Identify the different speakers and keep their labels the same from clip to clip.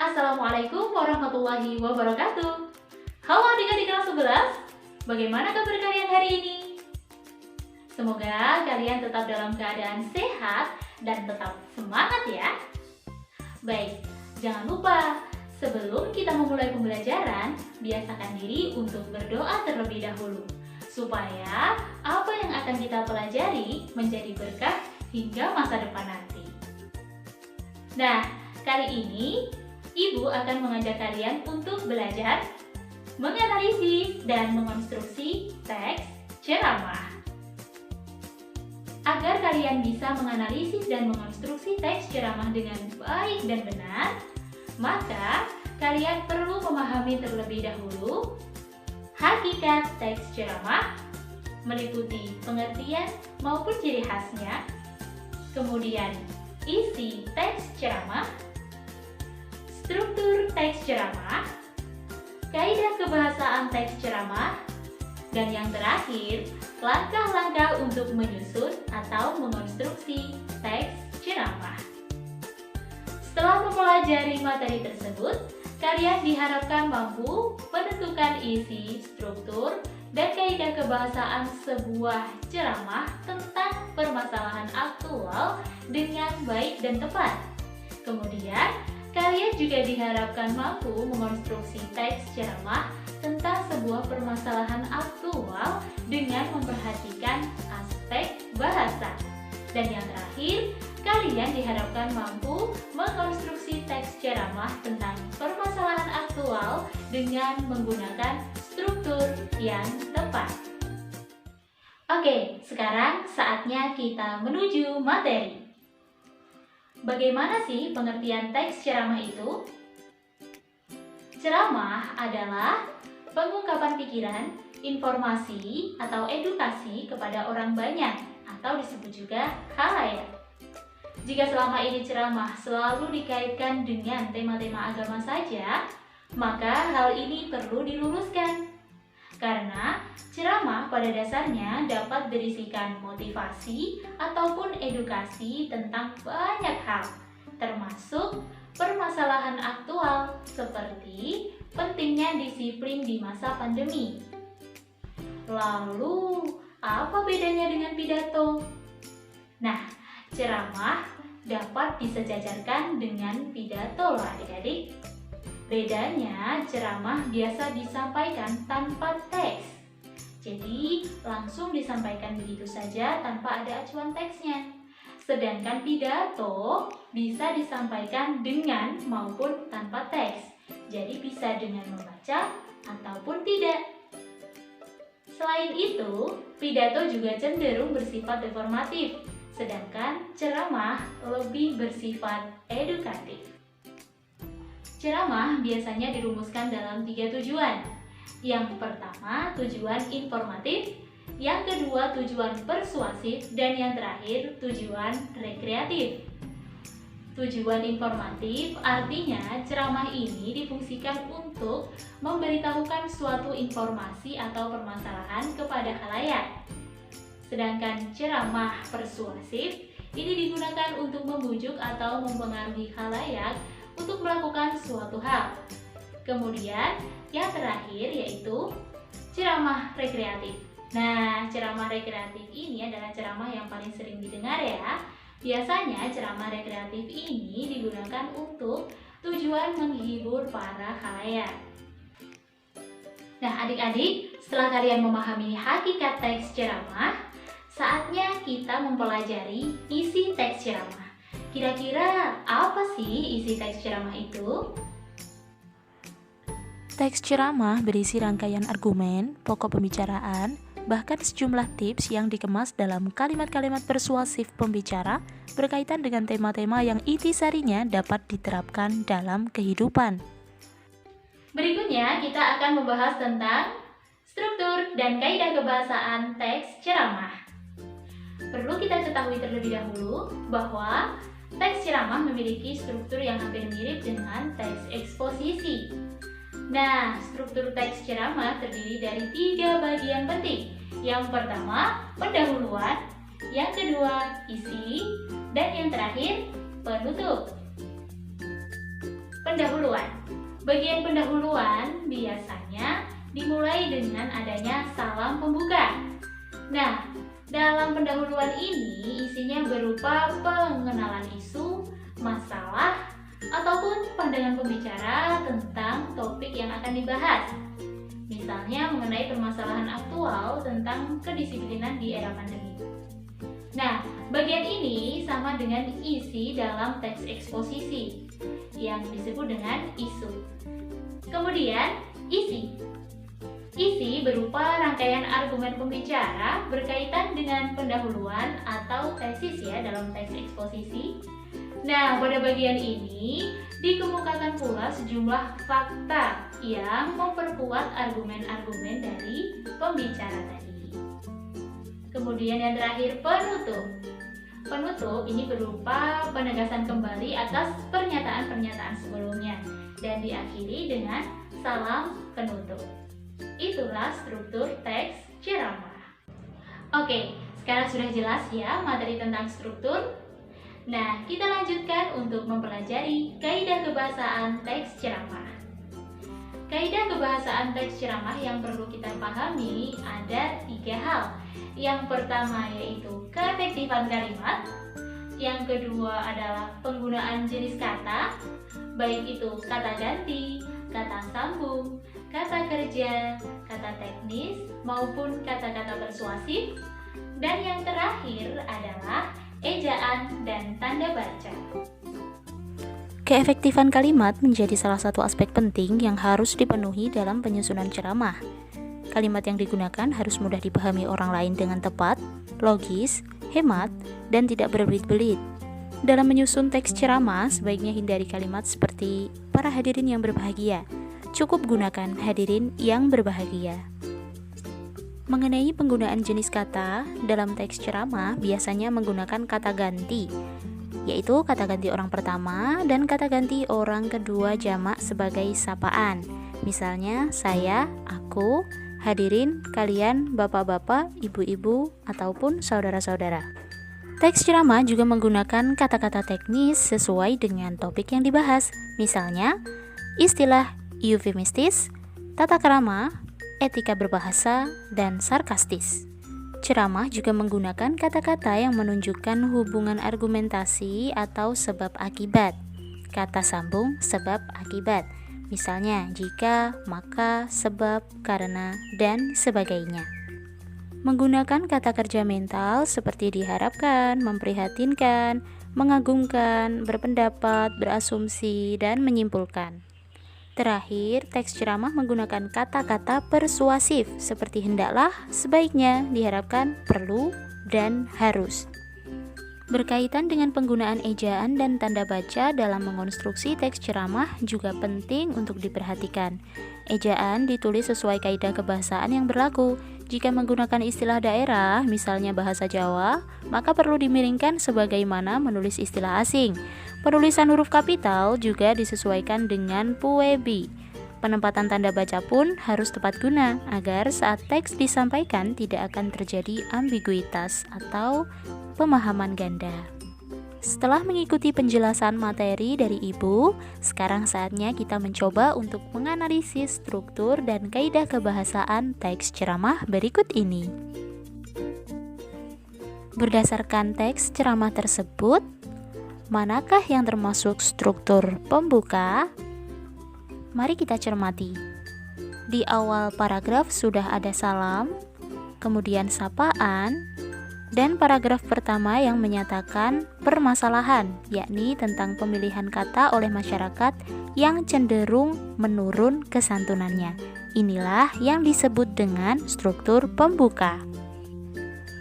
Speaker 1: Assalamualaikum warahmatullahi wabarakatuh. Halo adik-adik kelas 11, bagaimana kabar kalian hari ini? Semoga kalian tetap dalam keadaan sehat dan tetap semangat ya. Baik, jangan lupa sebelum kita memulai pembelajaran, biasakan diri untuk berdoa terlebih dahulu supaya apa yang akan kita pelajari menjadi berkah hingga masa depan nanti. Nah, kali ini Ibu akan mengajak kalian untuk belajar menganalisis dan mengonstruksi teks ceramah. Agar kalian bisa menganalisis dan mengonstruksi teks ceramah dengan baik dan benar, maka kalian perlu memahami terlebih dahulu hakikat teks ceramah, meliputi pengertian maupun ciri khasnya, kemudian isi teks ceramah, struktur teks ceramah, kaidah kebahasaan teks ceramah, dan yang terakhir, langkah-langkah untuk menyusun atau mengonstruksi teks ceramah. Setelah mempelajari materi tersebut, kalian diharapkan mampu menentukan isi, struktur, dan kaidah kebahasaan sebuah ceramah tentang permasalahan aktual dengan baik dan tepat. Kemudian, kalian juga diharapkan mampu mengonstruksi teks ceramah tentang sebuah permasalahan aktual dengan memperhatikan aspek bahasa. Dan yang terakhir, kalian diharapkan mampu mengonstruksi teks ceramah tentang permasalahan aktual dengan menggunakan struktur yang tepat. Oke, sekarang saatnya kita menuju materi. Bagaimana sih pengertian teks ceramah itu? Ceramah adalah pengungkapan pikiran, informasi, atau edukasi kepada orang banyak, atau disebut juga khalayak. Jika selama ini ceramah selalu dikaitkan dengan tema-tema agama saja, maka hal ini perlu diluruskan. Karena ceramah pada dasarnya dapat berisikan motivasi ataupun edukasi tentang banyak hal, termasuk permasalahan aktual seperti pentingnya disiplin di masa pandemi. Lalu, apa bedanya dengan pidato? Nah, ceramah dapat disejajarkan dengan pidato loh adik-adik. Bedanya, ceramah biasa disampaikan tanpa teks. Jadi, langsung disampaikan begitu saja tanpa ada acuan teksnya. Sedangkan pidato bisa disampaikan dengan maupun tanpa teks. Jadi, bisa dengan membaca ataupun tidak. Selain itu, pidato juga cenderung bersifat informatif, sedangkan ceramah lebih bersifat edukatif. Ceramah biasanya dirumuskan dalam 3 tujuan. Yang pertama, tujuan informatif, yang kedua, tujuan persuasif, dan yang terakhir, tujuan rekreatif. Tujuan informatif artinya ceramah ini difungsikan untuk memberitahukan suatu informasi atau permasalahan kepada khalayak. Sedangkan ceramah persuasif ini digunakan untuk membujuk atau mempengaruhi khalayak untuk melakukan suatu hal. Kemudian yang terakhir yaitu ceramah rekreatif. Nah, ceramah rekreatif ini adalah ceramah yang paling sering didengar ya. Biasanya ceramah rekreatif ini digunakan untuk tujuan menghibur para khalayak. Nah, adik-adik, setelah kalian memahami hakikat teks ceramah, saatnya kita mempelajari isi teks ceramah. Kira-kira apa sih isi teks ceramah itu?
Speaker 2: Teks ceramah berisi rangkaian argumen, pokok pembicaraan, bahkan sejumlah tips yang dikemas dalam kalimat-kalimat persuasif pembicara berkaitan dengan tema-tema yang intisarinya dapat diterapkan dalam kehidupan.
Speaker 1: Berikutnya kita akan membahas tentang struktur dan kaidah kebahasaan teks ceramah. Perlu kita ketahui terlebih dahulu bahwa teks ceramah memiliki struktur yang hampir mirip dengan teks eksposisi. Nah, struktur teks ceramah terdiri dari 3 bagian penting. Yang pertama, pendahuluan, yang kedua, isi, dan yang terakhir, penutup. pendahuluan. Bagian pendahuluan biasanya dimulai dengan adanya salam pembuka. Nah, dalam pendahuluan ini isinya berupa pengenalan isu, masalah, ataupun pandangan pembicara tentang topik yang akan dibahas. Misalnya mengenai permasalahan aktual tentang kedisiplinan di era pandemi. Nah, bagian ini sama dengan isi dalam teks eksposisi yang disebut dengan isu. Kemudian, isi. Isi berupa rangkaian argumen pembicara berkaitan dengan pendahuluan atau tesis ya dalam teks eksposisi. Nah, pada bagian ini dikemukakan pula sejumlah fakta yang memperkuat argumen-argumen dari pembicara tadi. Kemudian yang terakhir, penutup. Penutup ini berupa penegasan kembali atas pernyataan-pernyataan sebelumnya dan diakhiri dengan salam penutup. Itulah struktur teks ceramah. Oke, sekarang sudah jelas ya materi tentang struktur. Nah, kita lanjutkan untuk mempelajari kaidah kebahasaan teks ceramah. Kaidah kebahasaan teks ceramah yang perlu kita pahami ada 3 hal. Yang pertama yaitu keefektifan kalimat. Yang kedua adalah penggunaan jenis kata, baik itu kata ganti, kata sambung, kata kerja, kata teknis, maupun kata-kata persuasif. Dan yang terakhir adalah ejaan dan tanda baca.
Speaker 2: Keefektifan kalimat menjadi salah satu aspek penting yang harus dipenuhi dalam penyusunan ceramah. Kalimat yang digunakan harus mudah dipahami orang lain dengan tepat, logis, hemat, dan tidak berbelit-belit. Dalam menyusun teks ceramah, sebaiknya hindari kalimat seperti para hadirin yang berbahagia. Cukup gunakan hadirin yang berbahagia. Mengenai penggunaan jenis kata, dalam teks ceramah biasanya menggunakan kata ganti, yaitu kata ganti orang pertama dan kata ganti orang kedua jamak sebagai sapaan. Misalnya, saya, aku, hadirin, kalian, bapak-bapak, ibu-ibu, ataupun saudara-saudara. Teks ceramah juga menggunakan kata-kata teknis sesuai dengan topik yang dibahas. Misalnya, istilah eufemistis, tata krama, etika berbahasa, dan sarkastis. Ceramah juga menggunakan kata-kata yang menunjukkan hubungan argumentasi atau sebab akibat. Kata sambung, sebab akibat. Misalnya, jika, maka, sebab, karena, dan sebagainya. Menggunakan kata kerja mental seperti diharapkan, memprihatinkan, mengagumkan, berpendapat, berasumsi, dan menyimpulkan. Terakhir, teks ceramah menggunakan kata-kata persuasif seperti hendaklah, sebaiknya, diharapkan, perlu, dan harus. Berkaitan dengan penggunaan ejaan dan tanda baca dalam mengonstruksi teks ceramah juga penting untuk diperhatikan. Ejaan ditulis sesuai kaidah kebahasaan yang berlaku. Jika menggunakan istilah daerah, misalnya bahasa Jawa, maka perlu dimiringkan sebagaimana menulis istilah asing. Penulisan huruf kapital juga disesuaikan dengan puebi. Penempatan tanda baca pun harus tepat guna agar saat teks disampaikan tidak akan terjadi ambiguitas atau pemahaman ganda. Setelah mengikuti penjelasan materi dari Ibu, sekarang saatnya kita mencoba untuk menganalisis struktur dan kaidah kebahasaan teks ceramah berikut ini. Berdasarkan teks ceramah tersebut, manakah yang termasuk struktur pembuka? Mari kita cermati. Di awal paragraf sudah ada salam, kemudian sapaan, dan paragraf pertama yang menyatakan permasalahan, yakni tentang pemilihan kata oleh masyarakat yang cenderung menurun kesantunannya. Inilah yang disebut dengan struktur pembuka.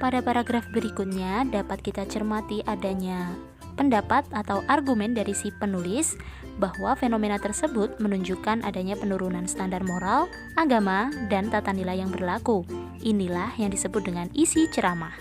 Speaker 2: Pada paragraf berikutnya dapat kita cermati adanya pendapat atau argumen dari si penulis bahwa fenomena tersebut menunjukkan adanya penurunan standar moral, agama, dan tata nilai yang berlaku. Inilah yang disebut dengan isi ceramah.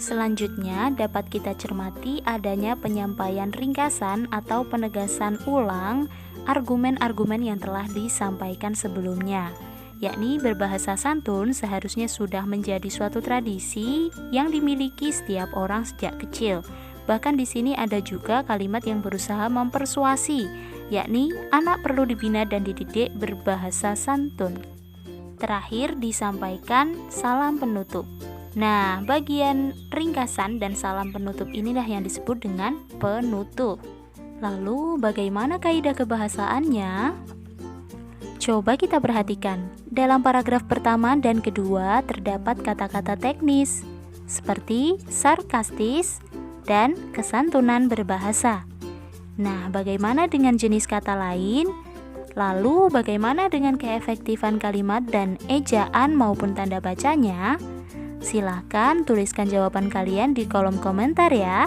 Speaker 2: Selanjutnya dapat kita cermati adanya penyampaian ringkasan atau penegasan ulang argumen-argumen yang telah disampaikan sebelumnya, yakni berbahasa santun seharusnya sudah menjadi suatu tradisi yang dimiliki setiap orang sejak kecil. Bahkan di sini ada juga kalimat yang berusaha mempersuasi yakni anak perlu dibina dan dididik berbahasa santun. Terakhir disampaikan salam penutup. Nah, bagian ringkasan dan salam penutup inilah yang disebut dengan penutup. Lalu, bagaimana kaidah kebahasaannya? Coba kita perhatikan. Dalam paragraf pertama dan kedua terdapat kata-kata teknis seperti sarkastis dan kesantunan berbahasa. Nah, bagaimana dengan jenis kata lain? Lalu, bagaimana dengan keefektifan kalimat dan ejaan maupun tanda bacanya? Silahkan tuliskan jawaban kalian di kolom komentar ya.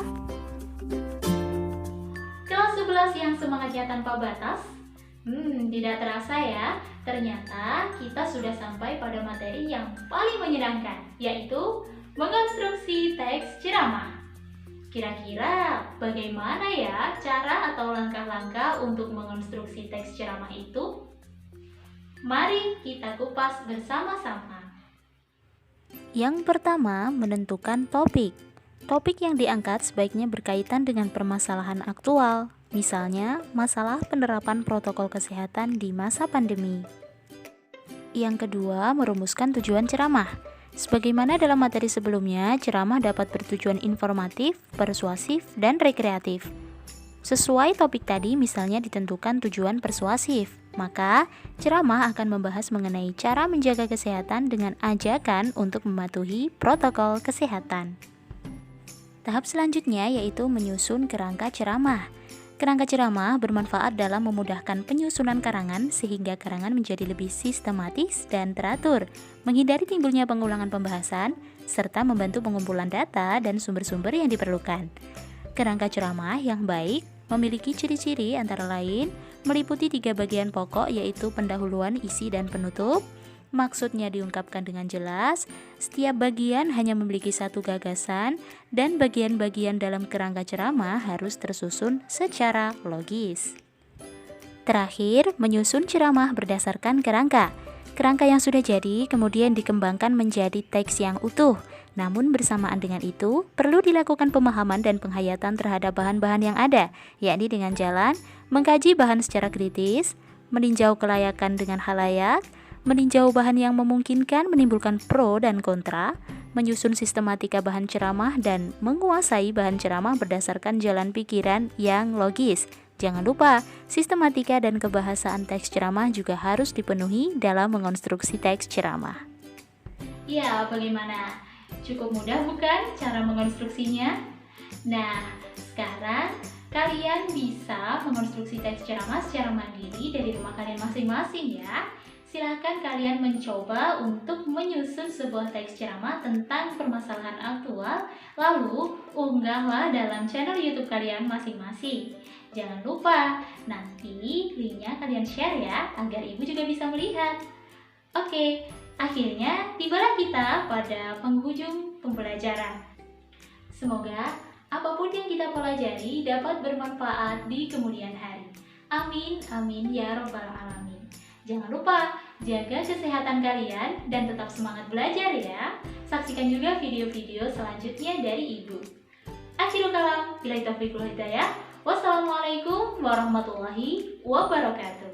Speaker 1: Kelas 11 yang semangatnya tanpa batas. Tidak terasa ya, ternyata kita sudah sampai pada materi yang paling menyenangkan, yaitu mengonstruksi teks ceramah. Kira-kira bagaimana ya cara atau langkah-langkah untuk mengonstruksi teks ceramah itu? Mari kita kupas bersama-sama.
Speaker 2: Yang pertama, menentukan topik. Topik yang diangkat sebaiknya berkaitan dengan permasalahan aktual, misalnya masalah penerapan protokol kesehatan di masa pandemi. Yang kedua, merumuskan tujuan ceramah. Sebagaimana dalam materi sebelumnya, ceramah dapat bertujuan informatif, persuasif, dan rekreatif. Sesuai topik tadi, misalnya ditentukan tujuan persuasif, maka ceramah akan membahas mengenai cara menjaga kesehatan dengan ajakan untuk mematuhi protokol kesehatan. Tahap selanjutnya yaitu menyusun kerangka ceramah. Kerangka ceramah bermanfaat dalam memudahkan penyusunan karangan sehingga karangan menjadi lebih sistematis dan teratur, menghindari timbulnya pengulangan pembahasan, serta membantu pengumpulan data dan sumber-sumber yang diperlukan. Kerangka ceramah yang baik memiliki ciri-ciri antara lain meliputi 3 bagian pokok yaitu pendahuluan, isi, dan penutup. Maksudnya diungkapkan dengan jelas, setiap bagian hanya memiliki satu gagasan, dan bagian-bagian dalam kerangka ceramah harus tersusun secara logis. Terakhir, menyusun ceramah berdasarkan kerangka. Kerangka yang sudah jadi kemudian dikembangkan menjadi teks yang utuh. Namun bersamaan dengan itu, perlu dilakukan pemahaman dan penghayatan terhadap bahan-bahan yang ada, yakni dengan jalan mengkaji bahan secara kritis, meninjau kelayakan dengan halayak, meninjau bahan yang memungkinkan menimbulkan pro dan kontra, menyusun sistematika bahan ceramah, dan menguasai bahan ceramah berdasarkan jalan pikiran yang logis. Jangan lupa, sistematika dan kebahasaan teks ceramah juga harus dipenuhi dalam mengonstruksi teks ceramah.
Speaker 1: Ya, bagaimana? Cukup mudah bukan cara mengonstruksinya? Nah, sekarang kalian bisa mengonstruksi teks ceramah secara mandiri dari rumah kalian masing-masing ya. Silahkan kalian mencoba untuk menyusun sebuah teks ceramah tentang permasalahan aktual, lalu unggahlah dalam channel YouTube kalian masing-masing. Jangan lupa, nanti linknya kalian share ya, agar ibu juga bisa melihat. Oke, akhirnya tibalah kita pada penghujung pembelajaran. Semoga apapun yang kita pelajari dapat bermanfaat di kemudian hari. Amin, amin ya robbal alamin. Jangan lupa jaga kesehatan kalian dan tetap semangat belajar ya. Saksikan juga video-video selanjutnya dari Ibu. Akhirul kalam, billahi taufiq wal hidayah. Wassalamualaikum warahmatullahi wabarakatuh.